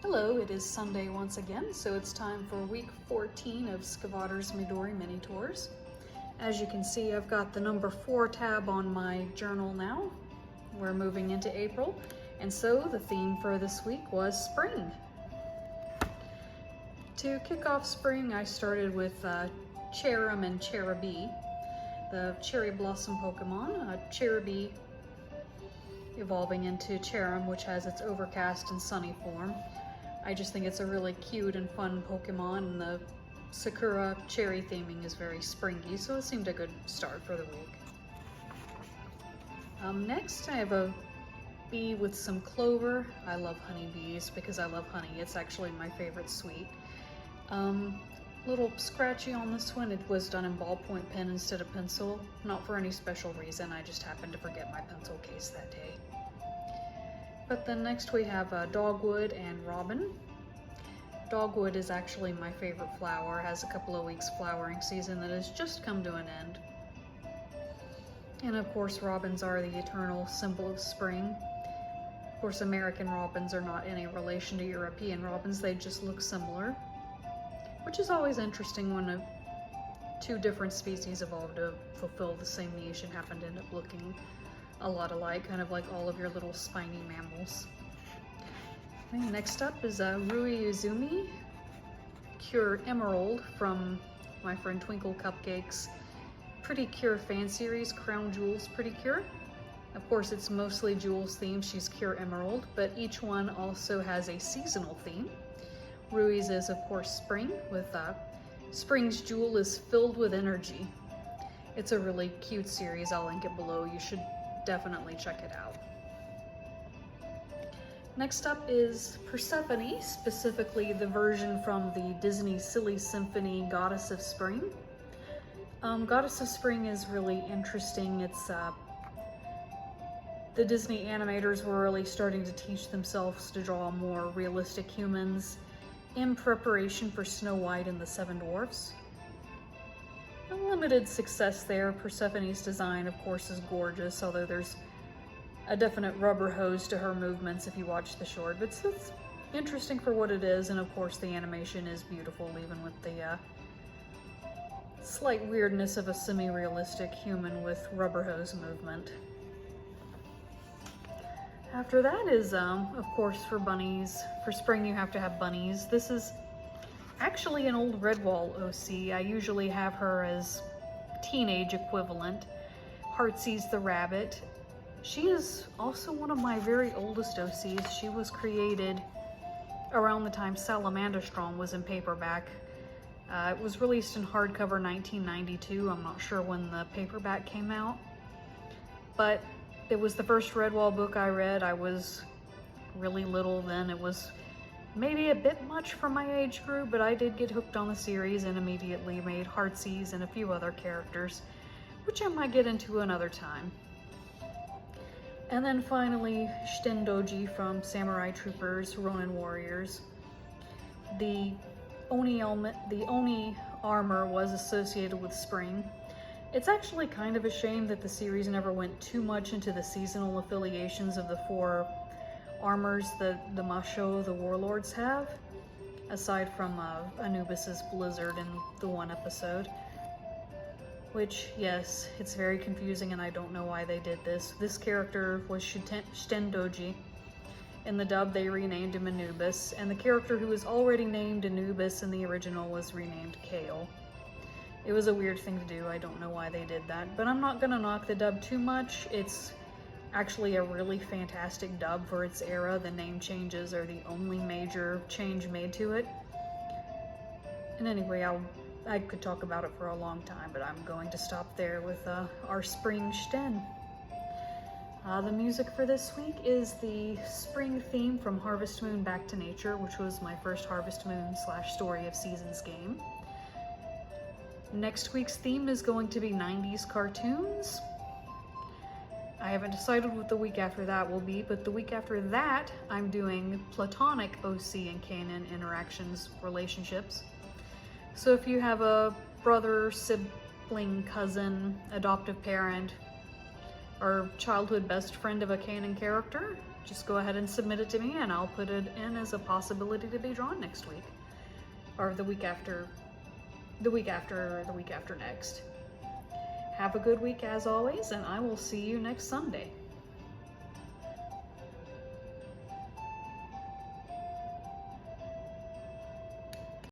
Hello, it is Sunday once again, so it's time for week 14 of Skavader's Midori Minitours. As you can see, I've got the number 4 tab on my journal now. We're moving into April, and so the theme for this week was spring. To kick off spring, I started with Cherrim and Cherubi, the cherry blossom Pokemon. Cherubi evolving into Cherrim, which has its overcast and sunny form. I just think it's a really cute and fun Pokemon, and the Sakura cherry theming is very springy, so it seemed a good start for the week. Next, I have a bee with some clover. I love honeybees because I love honey. It's actually my favorite sweet. Little scratchy on this one. It was done in ballpoint pen instead of pencil. Not for any special reason, I just happened to forget my pencil case that day. But then next we have Dogwood and Robin. Dogwood is actually my favorite flower. It has a couple of weeks flowering season that has just come to an end. And of course, robins are the eternal symbol of spring. Of course, American robins are not any relation to European robins. They just look similar, which is always interesting when two different species evolve to fulfill the same niche and happen to end up looking a lot alike, kind of like all of your little spiny mammals. Okay, next up is Rui Izumi, Cure Emerald from my friend Twinkle Cupcake's Pretty Cure fan series, Crown Jewels Pretty Cure. Of course, it's mostly Jewels themed. She's Cure Emerald, but each one also has a seasonal theme. Rui's is, of course, spring, with Spring's Jewel is filled with energy. It's a really cute series. I'll link it below. You should definitely check it out. Next up is Persephone, specifically the version from the Disney Silly Symphony Goddess of Spring. Goddess of Spring is really interesting. It's the Disney animators were really starting to teach themselves to draw more realistic humans in preparation for Snow White and the Seven Dwarfs. A limited success there. Persephone's design, of course, is gorgeous, although there's a definite rubber hose to her movements if you watch the short, but it's interesting for what it is, and of course the animation is beautiful, even with the slight weirdness of a semi-realistic human with rubber hose movement. After that is, of course, for bunnies. For spring you have to have bunnies. This is actually an old Redwall OC. I usually have her as teenage equivalent. Heartsease the rabbit. She is also one of my very oldest OCs. She was created around the time Salamanderstrom was in paperback. It was released in hardcover 1992. I'm not sure when the paperback came out, but it was the first Redwall book I read. I was really little then. It was maybe a bit much for my age group, but I did get hooked on the series and immediately made Heartsease and a few other characters, which I might get into another time. And then finally, Shitendoji from Samurai Troopers, Ronin Warriors. The Oni armor was associated with spring. It's actually kind of a shame that the series never went too much into the seasonal affiliations of the 4 armors that the Masho, the warlords, have, aside from Anubis's blizzard in the one episode. Which, yes, it's very confusing and I don't know why they did this. This character was Shitendoji. In the dub, they renamed him Anubis, and the character who was already named Anubis in the original was renamed Kale. It was a weird thing to do. I don't know why they did that, but I'm not gonna knock the dub too much. It's actually a really fantastic dub for its era. The name changes are the only major change made to it. And anyway, I could talk about it for a long time, but I'm going to stop there with our spring Shiten. The music for this week is the spring theme from Harvest Moon Back to Nature, which was my first Harvest Moon / Story of Seasons game. Next week's theme is going to be 90s cartoons. I haven't decided what the week after that will be, but the week after that, I'm doing platonic OC and canon interactions relationships. So if you have a brother, sibling, cousin, adoptive parent, or childhood best friend of a canon character, just go ahead and submit it to me and I'll put it in as a possibility to be drawn next week. Or the week after, the week after, the week after next. Have a good week as always, and I will see you next Sunday.